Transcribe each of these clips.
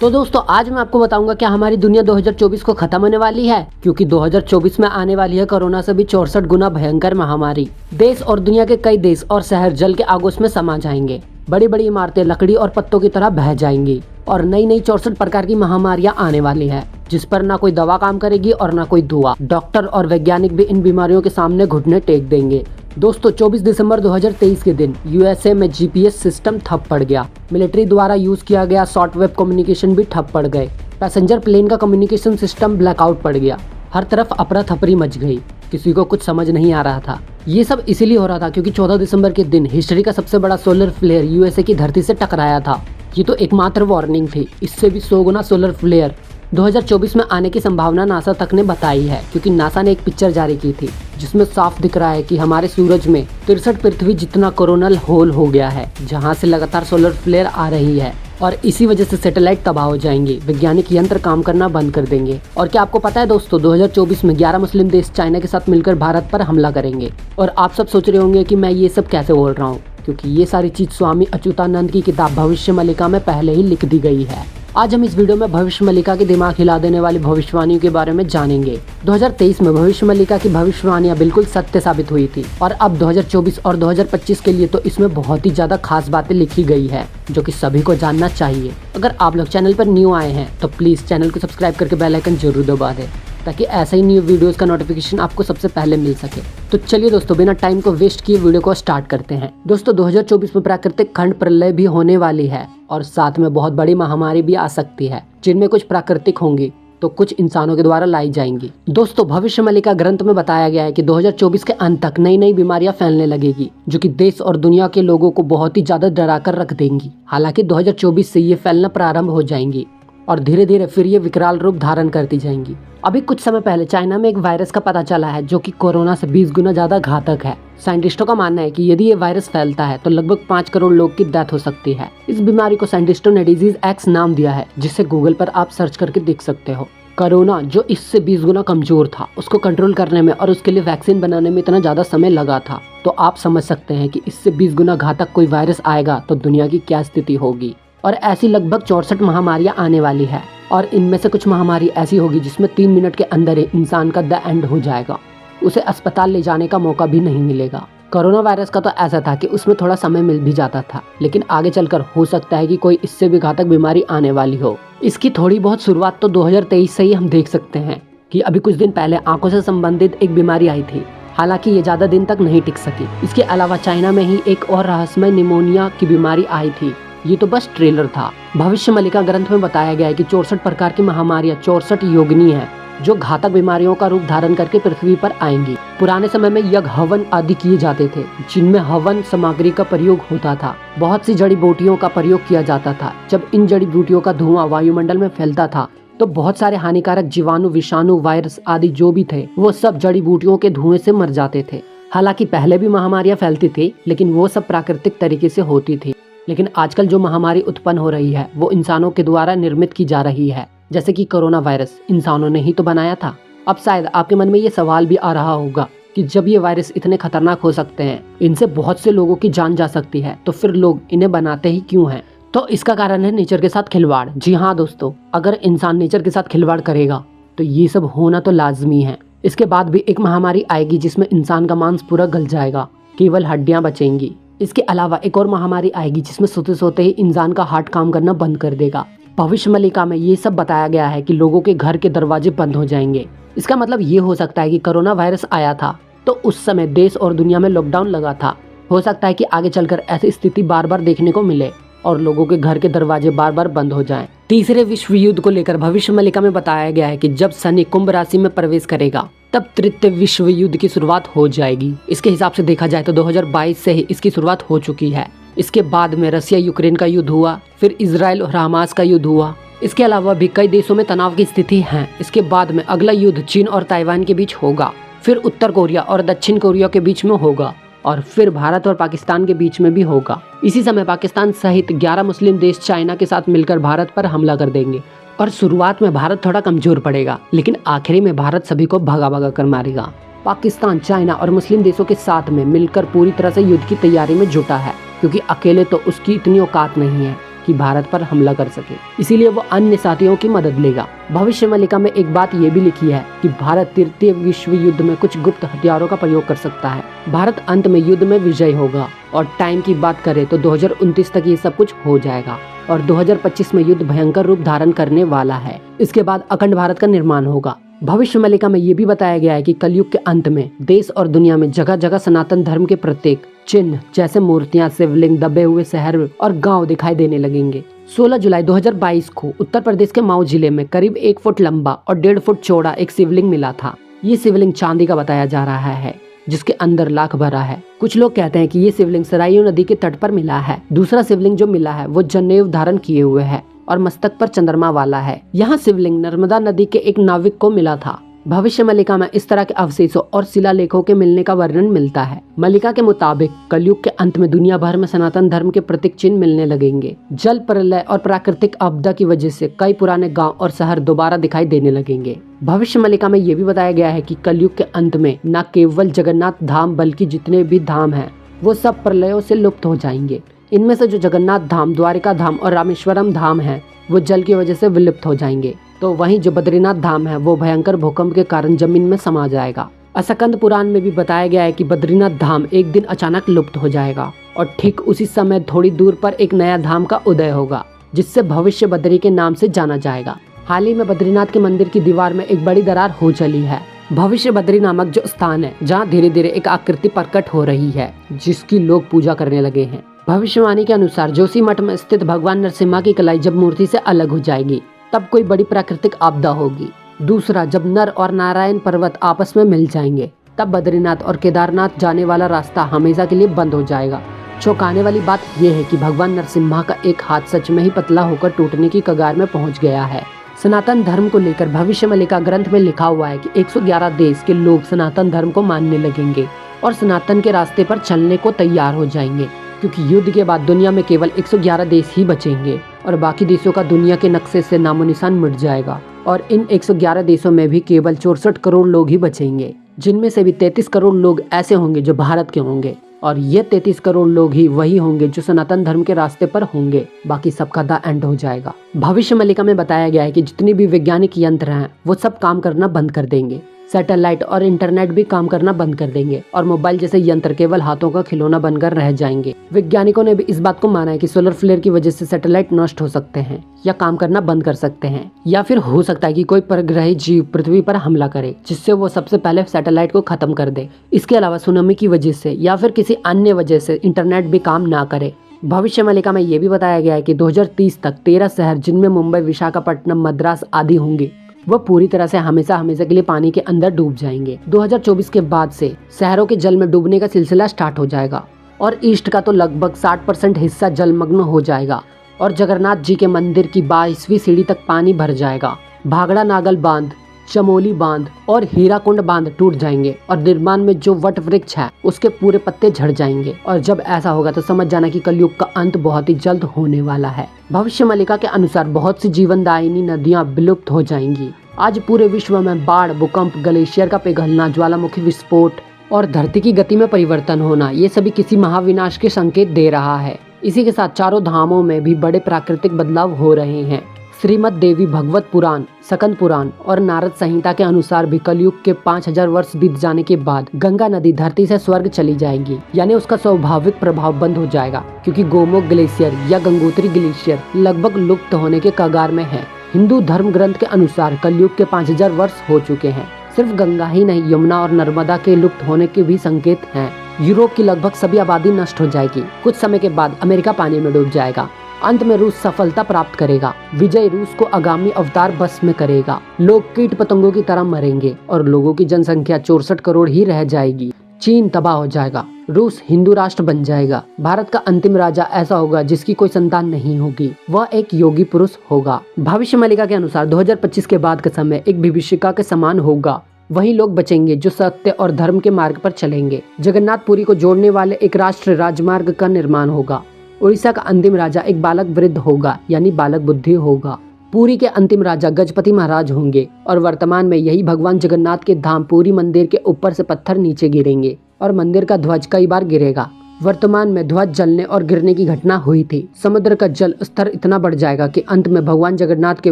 तो दोस्तों आज मैं आपको बताऊंगा क्या हमारी दुनिया 2024 को खत्म होने वाली है, क्योंकि 2024 में आने वाली है कोरोना से भी 64 गुना भयंकर महामारी। देश और दुनिया के कई देश और शहर जल के आगोश में समा जाएंगे। बड़ी बड़ी इमारतें लकड़ी और पत्तों की तरह बह जाएंगी और नई नई 64 प्रकार की महामारियां आने वाली है, जिस पर ना कोई दवा काम करेगी और ना कोई दुआ। डॉक्टर और वैज्ञानिक भी इन बीमारियों के सामने घुटने टेक देंगे। दोस्तों 24 दिसंबर 2023 के दिन यूएसए में जीपीएस सिस्टम ठप पड़ गया। मिलिट्री द्वारा यूज किया गया शॉर्टवेव कम्युनिकेशन भी ठप पड़ गए। पैसेंजर प्लेन का कम्युनिकेशन सिस्टम ब्लैकआउट पड़ गया। हर तरफ अफरा तफरी मच गई, किसी को कुछ समझ नहीं आ रहा था। ये सब इसीलिए हो रहा था क्योंकि 14 दिसंबर के दिन हिस्ट्री का सबसे बड़ा सोलर फ्लेयर यूएसए की धरती से टकराया था। ये तो एकमात्र वार्निंग थी, इससे भी 100 गुना सोलर फ्लेयर 2024 में आने की संभावना नासा तक ने बताई है, क्योंकि नासा ने एक पिक्चर जारी की थी जिसमें साफ दिख रहा है कि हमारे सूरज में 63 पृथ्वी जितना कोरोनल होल हो गया है, जहां से लगातार सोलर फ्लेयर आ रही है और इसी वजह से सैटेलाइट तबाह हो जाएंगे। वैज्ञानिक यंत्र काम करना बंद कर देंगे। और क्या आपको पता है दोस्तों, 2024 में 11 मुस्लिम देश चाइना के साथ मिलकर भारत पर हमला करेंगे। और आप सब सोच रहे होंगे कि मैं ये सब कैसे बोल रहा हूँ, क्योंकि ये सारी चीज स्वामी अच्युतानंद की किताब भविष्य मल्लिका में पहले ही लिख दी गई है। आज हम इस वीडियो में भविष्य मल्लिका के दिमाग हिला देने वाली भविष्यवाणियों के बारे में जानेंगे। 2023 में भविष्य मल्लिका की भविष्यवाणियां बिल्कुल सत्य साबित हुई थी और अब 2024 और 2025 के लिए तो इसमें बहुत ही ज्यादा खास बातें लिखी गई है, जो कि सभी को जानना चाहिए। अगर आप लोग चैनल पर न्यू आए हैं तो प्लीज चैनल को सब्सक्राइब करके बेल आइकन जरूर दबा दें, ताकि ऐसे ही न्यू वीडियोस का नोटिफिकेशन आपको सबसे पहले मिल सके। तो चलिए दोस्तों, बिना टाइम को वेस्ट किए वीडियो को स्टार्ट करते हैं। दोस्तों 2024 में प्राकृतिक खंड प्रलय भी होने वाली है और साथ में बहुत बड़ी महामारी भी आ सकती है, जिनमें कुछ प्राकृतिक होंगी तो कुछ इंसानों के द्वारा लाई जाएंगी। दोस्तों भविष्य मल्लिका ग्रंथ में बताया गया है कि 2024 के अंत तक नई नई बीमारियां फैलने लगेगी, जो कि देश और दुनिया के लोगों को बहुत ही ज्यादा डरा कर रख देंगी। हालांकि 2024 से ये फैलना प्रारंभ हो जाएंगी और धीरे धीरे फिर ये विकराल रूप धारण करती जाएंगी। अभी कुछ समय पहले चाइना में एक वायरस का पता चला है, जो कि कोरोना से 20 गुना ज्यादा घातक है। साइंटिस्टों का मानना है कि यदि ये वायरस फैलता है तो लगभग 5 करोड़ लोग की डेथ हो सकती है। इस बीमारी को साइंटिस्टों ने डिजीज एक्स नाम दिया है, जिसे गूगल पर आप सर्च करके देख सकते हो। कोरोना जो इससे 20 गुना कमजोर था, उसको कंट्रोल करने में और उसके लिए वैक्सीन बनाने में इतना ज्यादा समय लगा था, तो आप समझ सकते हैं कि इससे 20 गुना घातक कोई वायरस आएगा तो दुनिया की क्या स्थिति होगी। और ऐसी लगभग 64 महामारियां आने वाली है और इनमें से कुछ महामारी ऐसी होगी जिसमें 3 मिनट के अंदर ही इंसान का द एंड हो जाएगा, उसे अस्पताल ले जाने का मौका भी नहीं मिलेगा। कोरोना वायरस का तो ऐसा था कि उसमें थोड़ा समय मिल भी जाता था, लेकिन आगे चलकर हो सकता है कि कोई इससे भी घातक बीमारी आने वाली हो। इसकी थोड़ी बहुत शुरुआत तो 2023 से ही हम देख सकते हैं कि अभी कुछ दिन पहले आंखों से संबंधित एक बीमारी आई थी। हालांकि ये ज्यादा दिन तक नहीं टिक सकी। इसके अलावा चाइना में ही एक और रहस्यमय निमोनिया की बीमारी आई थी। ये तो बस ट्रेलर था। भविष्य मल्लिका ग्रंथ में बताया गया है कि 64 प्रकार की महामारियां 64 योगिनी हैं, जो घातक बीमारियों का रूप धारण करके पृथ्वी पर आएंगी। पुराने समय में यज्ञ हवन आदि किए जाते थे, जिनमें हवन सामग्री का प्रयोग होता था। बहुत सी जड़ी बूटियों का प्रयोग किया जाता था। जब इन जड़ी बूटियों का धुआं वायुमंडल में फैलता था तो बहुत सारे हानिकारक जीवाणु, विषाणु, वायरस आदि जो भी थे वो सब जड़ी बूटियों के धुएं से मर जाते थे। हालांकि पहले भी महामारियां फैलती थी, लेकिन वो सब प्राकृतिक तरीके से होती थी। लेकिन आजकल जो महामारी उत्पन्न हो रही है वो इंसानों के द्वारा निर्मित की जा रही है, जैसे कि कोरोना वायरस इंसानों ने ही तो बनाया था। अब शायद आपके मन में ये सवाल भी आ रहा होगा कि जब ये वायरस इतने खतरनाक हो सकते हैं, इनसे बहुत से लोगों की जान जा सकती है, तो फिर लोग इन्हें बनाते ही क्यों हैं? तो इसका कारण है नेचर के साथ खिलवाड़। जी हाँ दोस्तों, अगर इंसान नेचर के साथ खिलवाड़ करेगा तो ये सब होना तो लाजमी है। इसके बाद भी एक महामारी आएगी जिसमें इंसान का मांस पूरा गल जाएगा, केवल हड्डियां बचेंगी। इसके अलावा एक और महामारी आएगी जिसमें सोते सोते ही इंसान का हार्ट काम करना बंद कर देगा। भविष्य मल्लिका में ये सब बताया गया है कि लोगों के घर के दरवाजे बंद हो जाएंगे। इसका मतलब ये हो सकता है कि कोरोना वायरस आया था तो उस समय देश और दुनिया में लॉकडाउन लगा था। हो सकता है कि आगे चलकर ऐसी स्थिति बार बार देखने को मिले और लोगों के घर के दरवाजे बार बार बंद हो जाएं। तीसरे विश्व युद्ध को लेकर भविष्य मल्लिका में बताया गया है कि जब शनि कुंभ राशि में प्रवेश करेगा तब तृतीय विश्व युद्ध की शुरुआत हो जाएगी। इसके हिसाब से देखा जाए तो 2022 से ही इसकी शुरुआत हो चुकी है। इसके बाद में रसिया यूक्रेन का युद्ध हुआ, फिर इजराइल और हमास का युद्ध हुआ। इसके अलावा भी कई देशों में तनाव की स्थिति है। इसके बाद में अगला युद्ध चीन और ताइवान के बीच होगा, फिर उत्तर कोरिया और दक्षिण कोरिया के बीच में होगा और फिर भारत और पाकिस्तान के बीच में भी होगा। इसी समय पाकिस्तान सहित 11 मुस्लिम देश चाइना के साथ मिलकर भारत पर हमला कर देंगे और शुरुआत में भारत थोड़ा कमजोर पड़ेगा, लेकिन आखिरी में भारत सभी को भगा भगा कर मारेगा। पाकिस्तान, चाइना और मुस्लिम देशों के साथ में मिलकर पूरी तरह से युद्ध की तैयारी में जुटा है, क्योंकि अकेले तो उसकी इतनी औकात नहीं है। कि भारत पर हमला कर सके, इसीलिए वो अन्य साथियों की मदद लेगा। भविष्य मलिका में एक बात ये भी लिखी है कि भारत तृतीय विश्व युद्ध में कुछ गुप्त हथियारों का प्रयोग कर सकता है। भारत अंत में युद्ध में विजयी होगा और टाइम की बात करें तो 2029 तक ये सब कुछ हो जाएगा और 2025 में युद्ध भयंकर रूप धारण करने वाला है। इसके बाद अखंड भारत का निर्माण होगा। भविष्य मलिका में ये भी बताया गया है कि कलयुग के अंत में देश और दुनिया में जगह जगह सनातन धर्म के प्रत्येक चिन्ह जैसे मूर्तियां, शिवलिंग, दबे हुए शहर और गांव दिखाई देने लगेंगे। 16 जुलाई 2022 को उत्तर प्रदेश के मऊ जिले में करीब 1 फुट लंबा और 1.5 फुट चौड़ा एक शिवलिंग मिला था। ये शिवलिंग चांदी का बताया जा रहा है जिसके अंदर लाख भरा है। कुछ लोग कहते हैं कि ये शिवलिंग सरायू नदी के तट पर मिला है। दूसरा शिवलिंग जो मिला है वो जनेऊ धारण किए हुए है और मस्तक पर चंद्रमा वाला है। यहाँ शिवलिंग नर्मदा नदी के एक नाविक को मिला था। भविष्य मलिका में इस तरह के अवशेषों और शिलालेखों के मिलने का वर्णन मिलता है। मलिका के मुताबिक कलयुग के अंत में दुनिया भर में सनातन धर्म के प्रतीक चिन्ह मिलने लगेंगे। जल प्रलय और प्राकृतिक आपदा की वजह से कई पुराने गांव और शहर दोबारा दिखाई देने लगेंगे। भविष्य मलिका में ये भी बताया गया है कि कलयुग के अंत में न केवल जगन्नाथ धाम बल्कि जितने भी धाम हैं वो सब प्रलयों से लुप्त हो जाएंगे। इनमें से जो जगन्नाथ धाम, द्वारिका धाम और रामेश्वरम धाम है वो जल की वजह से विलुप्त हो जाएंगे, तो वहीं जो बद्रीनाथ धाम है वो भयंकर भूकंप के कारण जमीन में समा जाएगा। असकंद पुराण में भी बताया गया है कि बद्रीनाथ धाम एक दिन अचानक लुप्त हो जाएगा और ठीक उसी समय थोड़ी दूर पर एक नया धाम का उदय होगा जिससे भविष्य बद्री के नाम से जाना जाएगा। हाल ही में बद्रीनाथ के मंदिर की दीवार में एक बड़ी दरार हो चली है। भविष्य बद्री नामक जो स्थान है जहाँ धीरे धीरे एक आकृति प्रकट हो रही है जिसकी लोग पूजा करने लगे हैं। भविष्यवाणी के अनुसार जोशीमठ में स्थित भगवान नरसिम्हा की कलाई जब मूर्ति से अलग हो जाएगी तब कोई बड़ी प्राकृतिक आपदा होगी। दूसरा, जब नर और नारायण पर्वत आपस में मिल जाएंगे तब बद्रीनाथ और केदारनाथ जाने वाला रास्ता हमेशा के लिए बंद हो जाएगा। चौंकाने वाली बात यह है कि भगवान नरसिम्हा का एक हाथ सच में ही पतला होकर टूटने की कगार में पहुंच गया है। सनातन धर्म को लेकर भविष्य मलिका ग्रंथ में लिखा हुआ है कि 111 देश के लोग सनातन धर्म को मानने लगेंगे और सनातन के रास्ते पर चलने को तैयार हो जाएंगे, क्योंकि युद्ध के बाद दुनिया में केवल 111 देश ही बचेंगे और बाकी देशों का दुनिया के नक्शे से नामो निशान मिट जाएगा और इन 111 देशों में भी केवल 64 करोड़ लोग ही बचेंगे, जिनमें से भी 33 करोड़ लोग ऐसे होंगे जो भारत के होंगे और ये 33 करोड़ लोग ही वही होंगे जो सनातन धर्म के रास्ते पर होंगे। बाकी सबका द एंड हो जाएगा। भविष्य मलिका में बताया गया है कि जितनी भी वैज्ञानिक यंत्र हैं वो सब काम करना बंद कर देंगे। सैटेलाइट और इंटरनेट भी काम करना बंद कर देंगे और मोबाइल जैसे यंत्र केवल हाथों का खिलौना बनकर रह जाएंगे। वैज्ञानिकों ने भी इस बात को माना है कि सोलर फ्लेयर की वजह से सैटेलाइट नष्ट हो सकते हैं या काम करना बंद कर सकते हैं, या फिर हो सकता है कि कोई परग्रही जीव पृथ्वी पर हमला करे जिससे वो सबसे पहले सैटेलाइट को खत्म कर दे। इसके अलावा सुनामी की वजह से या फिर किसी अन्य वजह से इंटरनेट भी काम ना करे। भविष्य मलिका में ये भी बताया गया है कि 2030 तक 13 शहर जिनमें मुंबई, विशाखापट्टनम, मद्रास आदि होंगे वो पूरी तरह से हमेशा हमेशा के लिए पानी के अंदर डूब जाएंगे। 2024 के बाद से शहरों के जल में डूबने का सिलसिला स्टार्ट हो जाएगा और ईस्ट का तो लगभग 60% हिस्सा जलमग्न हो जाएगा और जगन्नाथ जी के मंदिर की 22वीं सीढ़ी तक पानी भर जाएगा। भागड़ा नागल बांध, चमोली बांध और हीराकुंड बांध टूट जाएंगे और निर्माण में जो वट वृक्ष है उसके पूरे पत्ते झड़ जाएंगे और जब ऐसा होगा तो समझ जाना कि कलयुग का अंत बहुत ही जल्द होने वाला है। भविष्य मलिका के अनुसार बहुत सी जीवनदायिनी नदियां विलुप्त हो जाएंगी। आज पूरे विश्व में बाढ़, भूकंप, ग्लेशियर का पिघलना, ज्वालामुखी विस्फोट और धरती की गति में परिवर्तन होना, ये सभी किसी महाविनाश के संकेत दे रहा है। इसी के साथ चारों धामों में भी बड़े प्राकृतिक बदलाव हो रहे हैं। श्रीमद देवी भगवत पुराण, सकंद पुराण और नारद संहिता के अनुसार भी कलयुग के 5000 वर्ष बीत जाने के बाद गंगा नदी धरती से स्वर्ग चली जाएगी, यानी उसका स्वाभाविक प्रभाव बंद हो जाएगा, क्योंकि गोमुख ग्लेशियर या गंगोत्री ग्लेशियर लगभग लुप्त होने के कगार में है। हिंदू धर्म ग्रंथ के अनुसार कलयुग के 5000 वर्ष हो चुके हैं। सिर्फ गंगा ही नहीं, यमुना और नर्मदा के लुप्त होने के भी संकेत हैं। यूरोप की लगभग सभी आबादी नष्ट हो जाएगी। कुछ समय के बाद अमेरिका पानी में डूब जाएगा। अंत में रूस सफलता प्राप्त करेगा। विजय रूस को आगामी अवतार बस में करेगा। लोग कीट पतंगों की तरह मरेंगे और लोगों की जनसंख्या 64 करोड़ ही रह जाएगी। चीन तबाह हो जाएगा। रूस हिंदू राष्ट्र बन जाएगा। भारत का अंतिम राजा ऐसा होगा जिसकी कोई संतान नहीं होगी, वह एक योगी पुरुष होगा। भविष्य मलिका के अनुसार 2025 के बाद का समय एक विभीषिका के समान होगा। वही लोग बचेंगे जो सत्य और धर्म के मार्ग पर चलेंगे। जगन्नाथपुरी को जोड़ने वाले एक राष्ट्रीय राजमार्ग का निर्माण होगा। उड़ीसा का अंतिम राजा एक बालक वृद्ध होगा, यानी बालक बुद्धि होगा। पुरी के अंतिम राजा गजपति महाराज होंगे और वर्तमान में यही भगवान जगन्नाथ के धाम पुरी मंदिर के ऊपर से पत्थर नीचे गिरेंगे और मंदिर का ध्वज कई बार गिरेगा। वर्तमान में ध्वज जलने और गिरने की घटना हुई थी। समुद्र का जल स्तर इतना बढ़ जाएगा कि अंत में भगवान जगन्नाथ के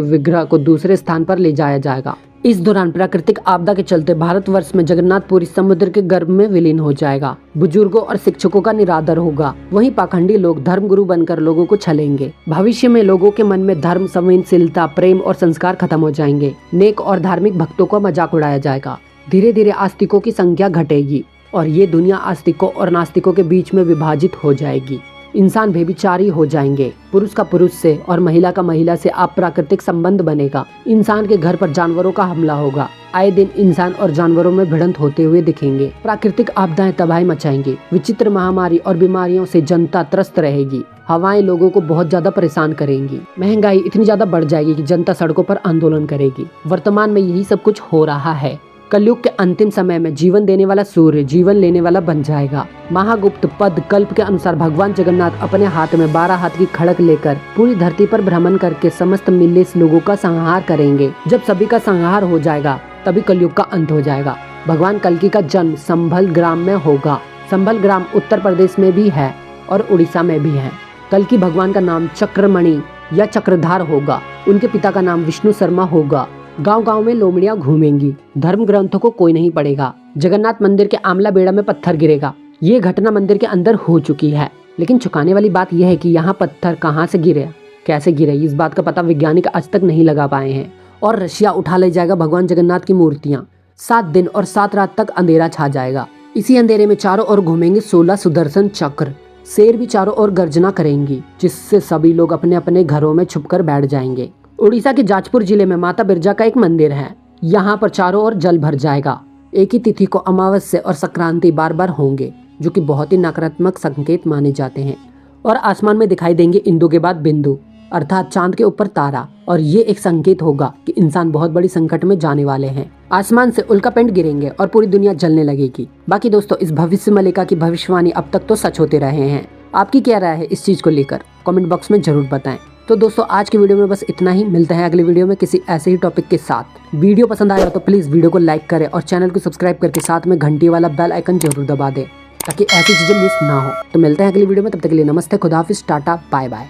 विग्रह को दूसरे स्थान पर ले जाया जाएगा। इस दौरान प्राकृतिक आपदा के चलते भारतवर्ष में जगन्नाथपुरी समुद्र के गर्भ में विलीन हो जाएगा। बुजुर्गों और शिक्षकों का निरादर होगा। वहीं पाखंडी लोग धर्मगुरु बनकर लोगों को छलेंगे। भविष्य में लोगों के मन में धर्म, संवेदनशीलता, प्रेम और संस्कार खत्म हो जाएंगे। नेक और धार्मिक भक्तों का मजाक उड़ाया जाएगा। धीरे धीरे आस्तिकों की संख्या घटेगी और ये दुनिया आस्तिकों और नास्तिकों के बीच में विभाजित हो जाएगी। इंसान बेविचारी हो जाएंगे। पुरुष का पुरुष से और महिला का महिला से अप्राकृतिक संबंध बनेगा। इंसान के घर पर जानवरों का हमला होगा। आए दिन इंसान और जानवरों में भिड़ंत होते हुए दिखेंगे। प्राकृतिक आपदाएं तबाही मचाएंगी। विचित्र महामारी और बीमारियों से जनता त्रस्त रहेगी। हवाएं लोगों को बहुत ज्यादा परेशान करेंगी। महंगाई इतनी ज्यादा बढ़ जाएगी कि जनता सड़कों पर आंदोलन करेगी। वर्तमान में यही सब कुछ हो रहा है। कलयुग के अंतिम समय में जीवन देने वाला सूर्य जीवन लेने वाला बन जाएगा। महागुप्त पद कल्प के अनुसार भगवान जगन्नाथ अपने हाथ में 12 हाथ की खड़क लेकर पूरी धरती पर भ्रमण करके समस्त मिलेस लोगों का संहार करेंगे। जब सभी का संहार हो जाएगा तभी कलयुग का अंत हो जाएगा। भगवान कल्कि का जन्म संभल ग्राम में होगा। संभल ग्राम उत्तर प्रदेश में भी है और उड़ीसा में भी है। कल्कि भगवान का नाम चक्रमणि या चक्रधार होगा। उनके पिता का नाम विष्णु शर्मा होगा। गांव गांव में लोमड़ियां घूमेंगी। धर्म ग्रंथों को कोई नहीं पढ़ेगा। जगन्नाथ मंदिर के आमला बेड़ा में पत्थर गिरेगा। ये घटना मंदिर के अंदर हो चुकी है। लेकिन चौंकाने वाली बात यह है कि यहाँ पत्थर कहाँ से गिरे, कैसे गिरे, इस बात का पता वैज्ञानिक आज तक नहीं लगा पाए हैं। और रशिया उठा ले जाएगा भगवान जगन्नाथ की मूर्तियां। 7 दिन और 7 रात तक अंधेरा छा जाएगा। इसी अंधेरे में चारों ओर घूमेंगे 16 सुदर्शन चक्र। शेर भी चारों ओर गर्जना करेंगी, जिससे सभी लोग अपने अपने घरों में छुपकर बैठ जाएंगे। उड़ीसा के जाजपुर जिले में माता बिरजा का एक मंदिर है। यहाँ पर चारों ओर जल भर जाएगा। एक ही तिथि को अमावस्या और संक्रांति बार बार होंगे, जो कि बहुत ही नकारात्मक संकेत माने जाते हैं। और आसमान में दिखाई देंगे इंदु के बाद बिंदु, अर्थात चांद के ऊपर तारा। और ये एक संकेत होगा कि इंसान बहुत बड़ी संकट में जाने वाले हैं। आसमान से उल्कापिंड गिरेंगे और पूरी दुनिया जलने लगेगी। बाकी दोस्तों, इस भविष्य मलिका की भविष्यवाणी अब तक तो सच होते रहे हैं। आपकी क्या राय है इस चीज को लेकर, कमेंट बॉक्स में जरूर बताएं। तो दोस्तों, आज की वीडियो में बस इतना ही। मिलते हैं अगले वीडियो में किसी ऐसे ही टॉपिक के साथ। वीडियो पसंद आया तो प्लीज वीडियो को लाइक करें और चैनल को सब्सक्राइब करके साथ में घंटी वाला बेल आइकन जरूर दबा दें, ताकि ऐसी चीजें मिस ना हो। तो मिलते हैं अगली वीडियो में, तब तक के लिए नमस्ते, खुदा हाफिज, टाटा, बाय बाय।